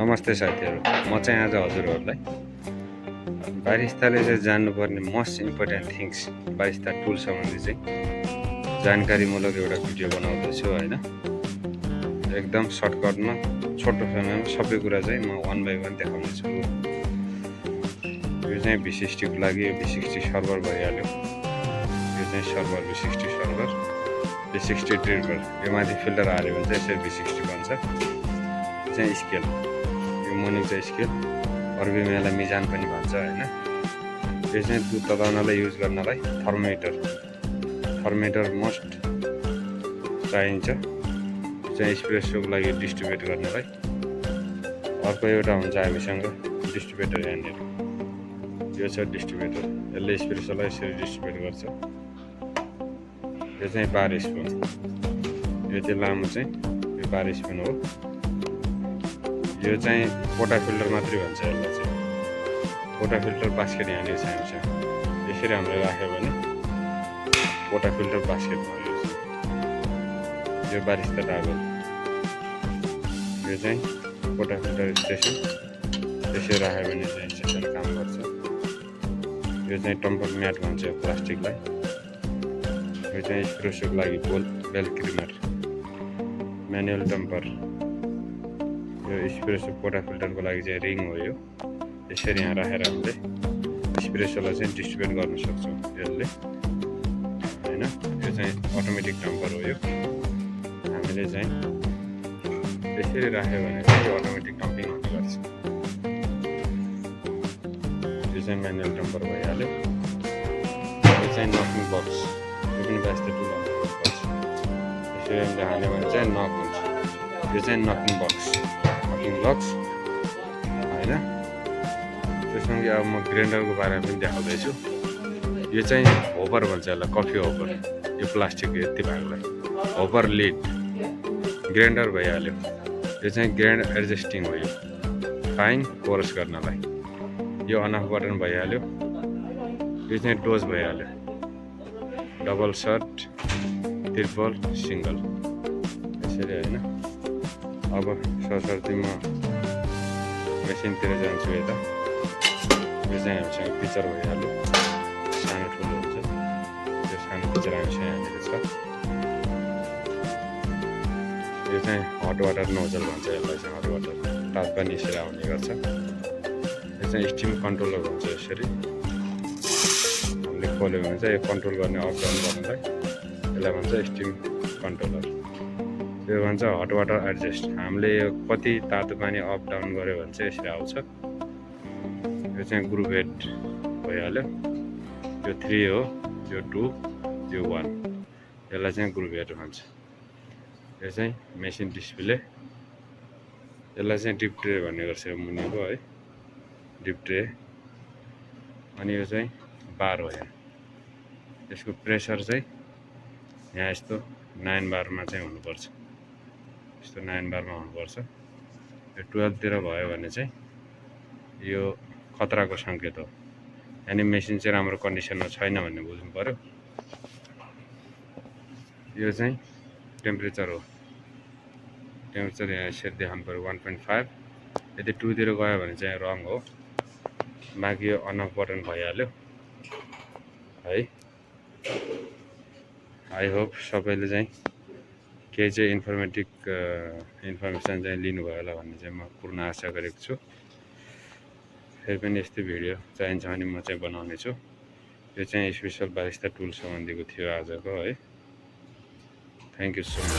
नमस्ते साथीहरू, म चाहिँ आज हजुरहरूलाई बारिस्ताले चाहिँ जान्नुपर्ने most important things barista tool सम्बन्धी चाहिँ जानकारीमूलक एउटा भिडियो बनाउँदैछु होइन। एकदम सर्टकटमा छोटो समयमा सबै कुरा चाहिँ म वान बाई वान देखाउनेछु। यो चाहिँ V60 को लागि यो V60 सर्भर भइहाल्यो। यो चाहिँ server V60 server, V60 dripper. यो माथि फिल्टर हाल्यो भने चाहिँ यसरी V60 बन्छ। यो चाहिँ स्केल, यो मुनि चाहिँ स्केल, अरबी मेला मिजान पनि भन्छ होइन। यो चाहिँ दुध तताउनलाई युज गर्नलाई थर्मेटर मोस्ट चाहिन्छ। यो चाहिँ एस्प्रेसोको लागि डिस्ट्रिब्युट गर्नलाई। अर्को एउटा हुन्छ हामीसँग डिस्ट्रिब्युटर यहाँनिर, यो छ डिस्ट्रिब्युटर। यसले एस्प्रेसोलाई यसरी डिस्ट्रिब्युट गर्छ। यो चाहिँ बार स्पुन, यो चाहिँ लामो चाहिँ यो बार स्पुन हो। यो चाहिँ पोटा फिल्टर मात्रै भन्छ यसलाई चाहिँ। पोटा फिल्टर बास्केट यहाँनिर छ हामीसँग। यसरी हामीले राख्यो भने पोटा फिल्टर बास्केट भयो। यो बारिस्ता डाबल, यो चाहिँ पोटा फिल्टर स्टेसन। यसरी राख्यो भने चाहिँ स्टेसन काम गर्छ। यो चाहिँ टम्पर म्याट भन्छ यो प्लास्टिकलाई। यो चाहिँ एस्प्रेसोको लागि बेल क्रिमर, म्यानुअल टम्पर। यो एस्प्रेसो पोटा फिल्टरको लागि चाहिँ रिङ हो। यो यसरी यहाँ राखेर हामीले एस्प्रेसोलाई चाहिँ डिस्ट्रिब्युट गर्न सक्छौँ यसले होइन। यो चाहिँ अटोमेटिक टम्पर हो। यो हामीले चाहिँ यसरी राख्यो भने चाहिँ यो अटोमेटिक डम्पिङ हुने गर्छ। यो चाहिँ म्यानुअल टम्पर भइहाल्यो। यो चाहिँ नकिङ बक्स, यो पनि बास्ता टुल पर्छ। यसरी हामीले हाल्यो भने चाहिँ नक हुन्छ। यो चाहिँ नकिङ बक्स होइन। त्यससँगै अब म ग्राइन्डरको बारेमा पनि देखाउँदैछु। यो चाहिँ होपर भन्छ यसलाई, कफी होपर। यो प्लास्टिकको यति भागलाई होपर लिड। ग्राइन्डर भइहाल्यो। यो चाहिँ ग्राइन्ड एडजस्टिङ हो। यो फाइन कोरस गर्नलाई। यो अन अफ बटन भइहाल्यो। यो चाहिँ डोज भइहाल्यो, डबल सर्ट, ट्रिपल, सिङ्गल यसरी होइन। अब सरसर्ती म मेसिनतिर जान्छु यता। यो चाहिँ हामीसँग पिक्चर भइहाल्यो, सानो ठुलो हुन्छ। यो सानो पिक्चर हामीसँग यहाँनिर छ। यो चाहिँ हट वाटर नोजल भन्छ यसलाई चाहिँ, हट वाटर ताप पनि यसरी आउने गर्छ। यो चाहिँ स्टिम कन्ट्रोलर भन्छ। यसरी हामीले खोल्यो भने चाहिँ यो कन्ट्रोल गर्ने अप डाउन गर्नलाई यसलाई भन्छ स्टिम कन्ट्रोलर। यो भन्छ हट वाटर एडजस्ट। हामीले यो कति तातो पानी अप डाउन गऱ्यो भने चाहिँ यसरी आउँछ। यो चाहिँ ग्रुप हेड भइहाल्यो। यो 3 हो, यो 2, यो 1। यसलाई चाहिँ ग्रुप हेड भन्छ। यो चाहिँ मेसिन डिस्प्ले, यसलाई चाहिँ डिप ट्रे भन्ने गर्छ यो मुनिको है, डिप ट्रे। अनि यो चाहिँ बार हो। यहाँ यसको प्रेसर चाहिँ यहाँ यस्तो 9 बारमा चाहिँ हुनुपर्छ। यस्तो 9 बारमा हुनुपर्छ। यो 12 तिर भयो भने चाहिँ यो खतराको सङ्केत हो, यानि मेसिन चाहिँ राम्रो कन्डिसनमा छैन भन्ने बुझ्नु पर्यो। यो चाहिँ टेम्परेचर हो। टेम्परेचर यहाँ यसरी देखाउनु पर्यो 1.5। यदि 2 तिर गयो भने चाहिँ रङ हो। बाँकी यो अन अफ बटन भइहाल्यो है। आई होप सबैले चाहिँ केही चाहिँ इन्फर्मेसन चाहिँ लिनुभयो होला भन्ने चाहिँ म पूर्ण आशा गरेको छु। फेरि पनि यस्तै भिडियो चाहिन्छ भने म चाहिँ बनाउने छु। यो चाहिँ स्पेसल बारिस्ता टुल सम्बन्धीको थियो आजको है। Thank you so much.